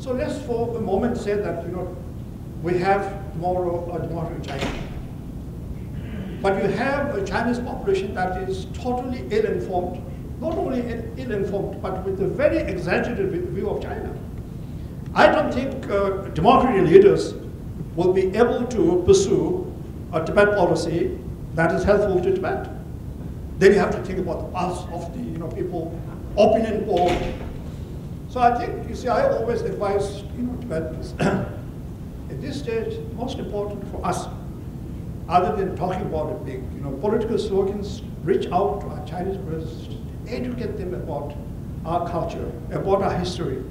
So let's for a moment say that, we have tomorrow a democracy in China. But you have a Chinese population that is totally ill-informed, not only ill-informed, but with a very exaggerated view of China. I don't think democratic leaders will be able to pursue a Tibet policy that is helpful to Tibet. Then you have to think about the pulse of the people, opinion poll. So I think, you see, I always advise Tibetans, at this stage, most important for us, other than talking about big political slogans, reach out to our Chinese brothers, educate them about our culture, about our history,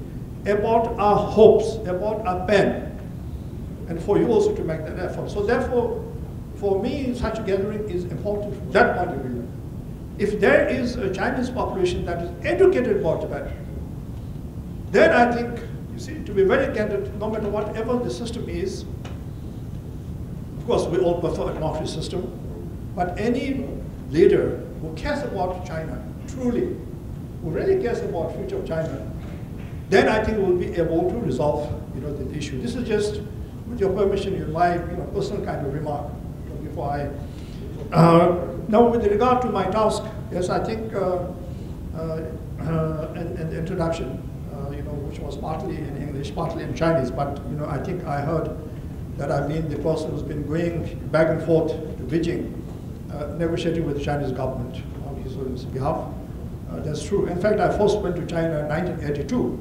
about our hopes, about our pen, and for you also to make that effort. So therefore, for me, such a gathering is important from that point of view. If there is a Chinese population that is educated about Tibet, then I think, you see, to be very candid, no matter whatever the system is, of course we all prefer a democracy system, but any leader who cares about China, truly, who really cares about the future of China, then I think we'll be able to resolve the issue. This is just, with your permission, my personal kind of remark before I. Now, with regard to my task, yes, I think in the introduction, which was partly in English, partly in Chinese, but I think I heard that I've been the person who's been going back and forth to Beijing, negotiating with the Chinese government on his behalf. That's true. In fact, I first went to China in 1982.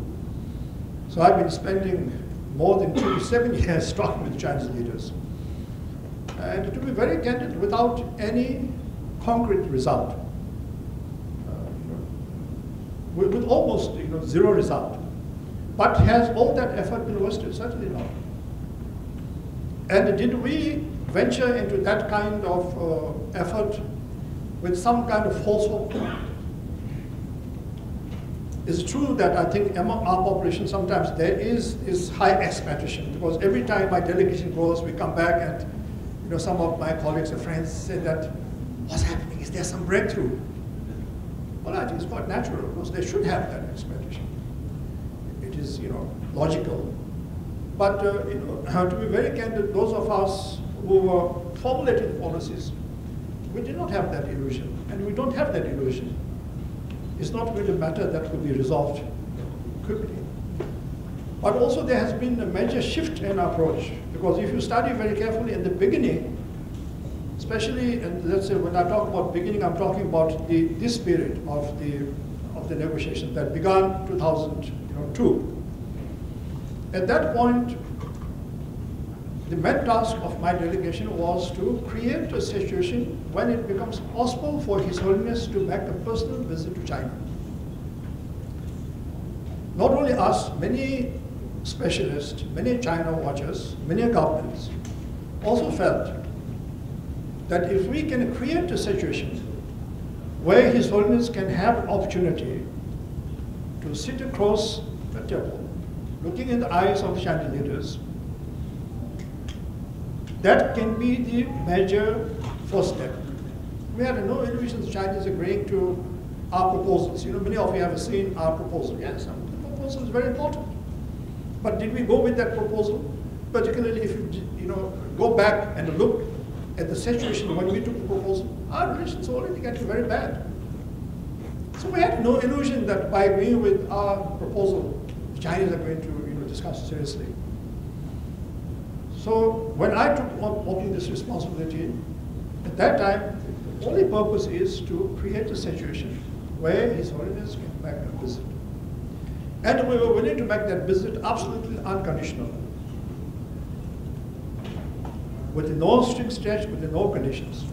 So I've been spending more than 27 years talking with Chinese leaders. And to be very candid, without any concrete result, with almost zero result. But has all that effort been wasted? Certainly not. And did we venture into that kind of effort with some kind of false hope? It's true that I think among our population sometimes there is this high expectation, because every time my delegation goes, we come back and some of my colleagues and friends say that, what's happening? Is there some breakthrough? Well, I think it's quite natural, because they should have that expectation. It is logical. But to be very candid, those of us who were formulating policies, we did not have that illusion, and we don't have that illusion. It's not really a matter that will be resolved quickly. But also there has been a major shift in our approach, because if you study very carefully in the beginning, especially, and let's say when I talk about beginning, I'm talking about this period of the negotiations that began 2002. At that point, the main task of my delegation was to create a situation when it becomes possible for His Holiness to make a personal visit to China. Not only us, many specialists, many China watchers, many governments also felt that if we can create a situation where His Holiness can have an opportunity to sit across the table, looking in the eyes of Chinese leaders, that can be the major first step. We had no illusions the Chinese agreeing to our proposals. Many of you have seen our proposal. Yes, the proposal is very important. But did we go with that proposal? Particularly if you go back and look at the situation when we took the proposal, our relations were already getting very bad. So we had no illusion that by agreeing with our proposal, the Chinese are going to discuss seriously. So when I took on this responsibility, at that time, the only purpose is to create a situation where His Holiness can make a visit. And we were willing to make that visit absolutely unconditional, with no strings attached, with no conditions.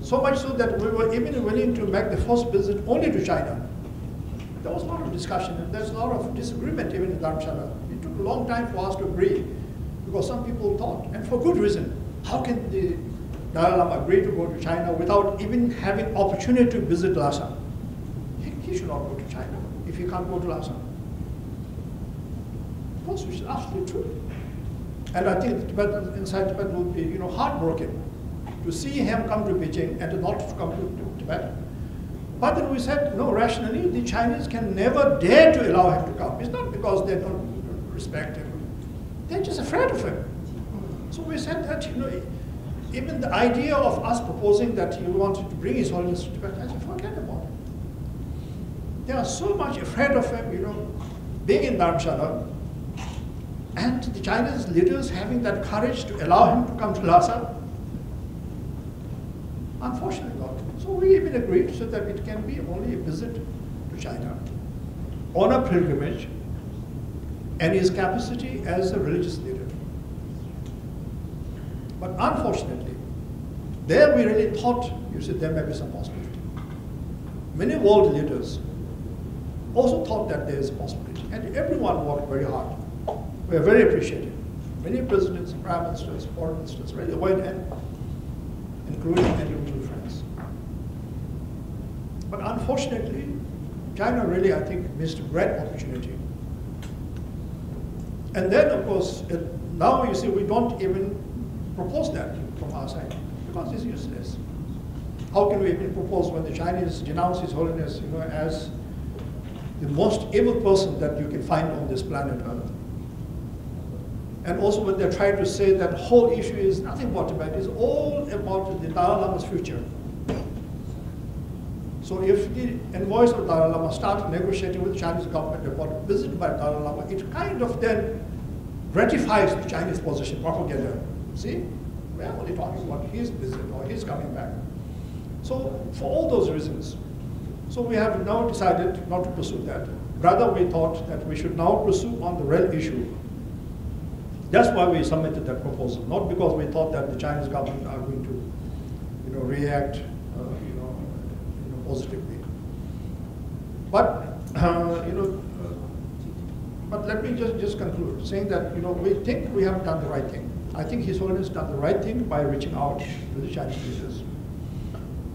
So much so that we were even willing to make the first visit only to China. There was a lot of discussion, and there's a lot of disagreement even in Dharamshala. It took a long time for us to agree, because some people thought, and for good reason, how can the Dalai Lama agree to go to China without even having opportunity to visit Lhasa? He should not go to China if he can't go to Lhasa. Of course, which is absolutely true. And I think the Tibetans inside Tibet will be heartbroken to see him come to Beijing and not to come to Tibet. But then we said, no, rationally, the Chinese can never dare to allow him to come. It's not because they don't respect him. They're just afraid of him. So we said that, even the idea of us proposing that he wanted to bring His Holiness to Tibet, I said, forget about it. They are so much afraid of him, being in Dharamshala, and the Chinese leaders having that courage to allow him to come to Lhasa. Unfortunately not. So we even agreed so that it can be only a visit to China on a pilgrimage and his capacity as a religious leader. But unfortunately, there we really thought, there may be some possibility. Many world leaders also thought that there is a possibility, and everyone worked very hard. We are very appreciative. Many presidents, prime ministers, foreign ministers really went in, including individual friends. But unfortunately, China really, I think, missed a great opportunity. And then, of course, now we don't even propose that from our side, because it's useless. How can we even propose when the Chinese denounce His Holiness, as the most evil person that you can find on this planet Earth? And also when they try to say that the whole issue is nothing about Tibet, it's all about the Dalai Lama's future. So if the envoys of Dalai Lama start negotiating with the Chinese government about a visit by Dalai Lama, it kind of then ratifies the Chinese position, propaganda. See, we're only talking about his visit or his coming back. So for all those reasons, so we have now decided not to pursue that. Rather, we thought that we should now pursue on the real issue. That's why we submitted that proposal, not because we thought that the Chinese government are going to, react, positively. But, but let me just conclude, saying that, we think we have done the right thing. I think His Holiness done the right thing by reaching out to the Chinese leaders.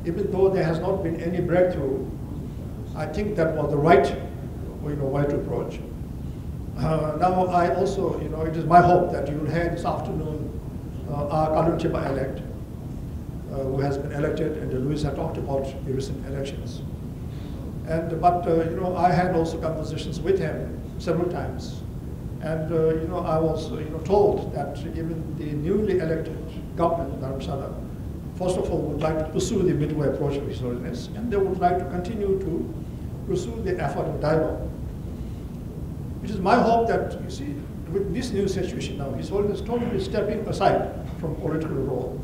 Even though there has not been any breakthrough, I think that was the right, way to approach. Now, I also, it is my hope that you will hear this afternoon our Khalun Chiba elect, who has been elected, and Louis had talked about the recent elections. But I had also conversations with him several times, and I was told that even the newly elected government in Dharamshala, first of all, would like to pursue the midway approach of His Holiness, and they would like to continue to pursue the effort of dialogue. It is my hope that, with this new situation now, His Holiness totally stepping aside from political role,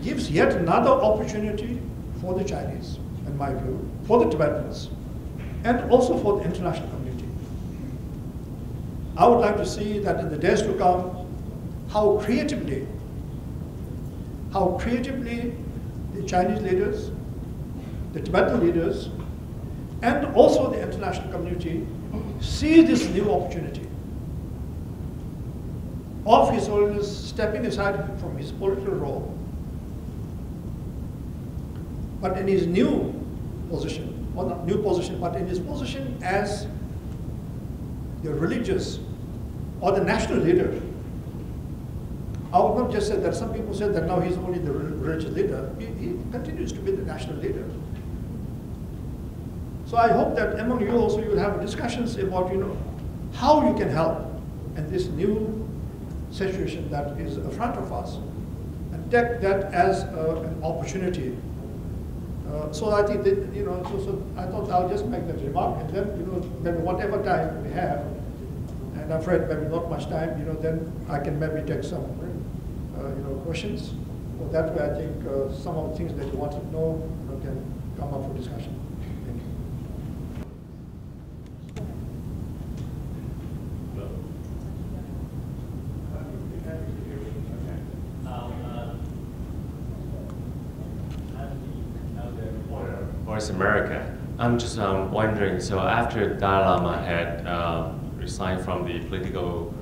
gives yet another opportunity for the Chinese, in my view, for the Tibetans, and also for the international community. I would like to see that in the days to come, how creatively the Chinese leaders, the Tibetan leaders, and also the international community see this new opportunity of His Holiness stepping aside from his political role, but in his new position, or not new position, but in his position as the religious or the national leader. I would not just say that some people said that now he's only the religious leader. He continues to be the national leader. So I hope that among you also you will have discussions about how you can help in this new situation that is in front of us, and take that as an opportunity. So I think that, so I thought I'll just make that remark, and then maybe whatever time we have, and I'm afraid maybe not much time, then I can maybe take some questions. So that way I think some of the things that you want to know can come up for discussion. Thank you. Voice America. I'm just wondering, so after Dalai Lama had resigned from the political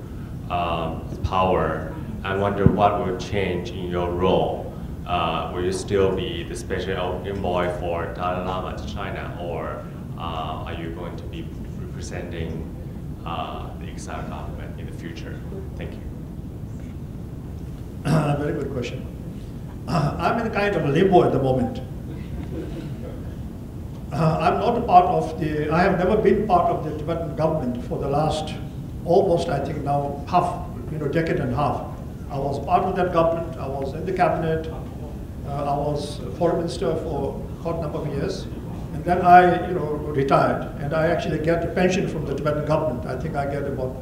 power, I wonder what will change in your role. Will you still be the special envoy for Dalai Lama to China, or are you going to be representing the exile government in the future? Thank you. Very good question. I'm in kind of a limbo at the moment. I'm not a part of I have never been part of the Tibetan government for the last almost, I think now, decade and a half. I was part of that government, I was in the cabinet, I was foreign minister for quite a number of years, and then I retired, and I actually get a pension from the Tibetan government. I think I get about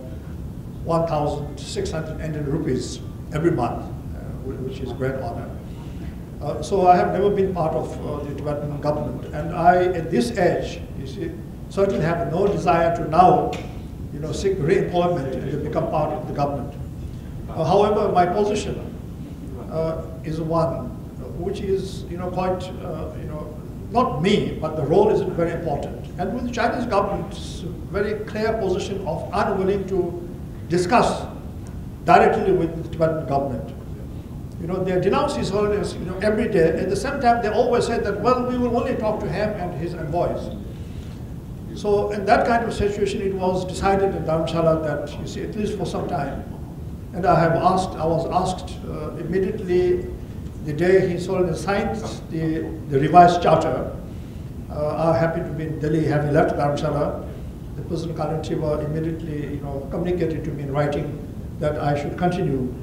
1,600 Indian rupees every month, which is a great honor. So I have never been part of the Tibetan government, and I, at this age, you see, certainly have no desire to now, seek re-employment and become part of the government. However, my position is one which is, quite, not me, but the role is very important. And with the Chinese government's very clear position of unwilling to discuss directly with the Tibetan government. They denounce His Holiness, every day. At the same time, they always say that, well, we will only talk to him and his envoys. So in that kind of situation, it was decided in Dharamshala that, you see, at least for some time. And I was asked immediately the day His Holiness signed the revised charter. I happened to be in Delhi, having left Dharamshala. The President Khaled Thiba immediately, communicated to me in writing that I should continue,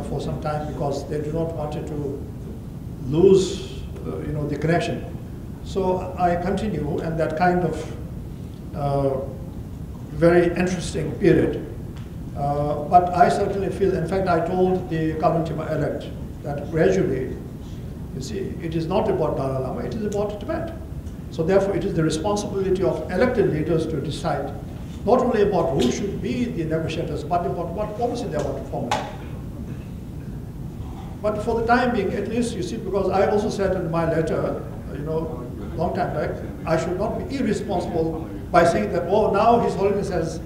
for some time, because they do not want to lose, the connection. So I continue, and that kind of very interesting period. But I certainly feel, in fact, I told the Khaled Thiba elect that gradually, you see, it is not about Dalai Lama, it is about Tibet. So therefore, it is the responsibility of elected leaders to decide not only about who should be the negotiators, but about what policy they want to formulate. But for the time being, at least, you see, because I also said in my letter, long time back, I should not be irresponsible by saying that, oh, now His Holiness has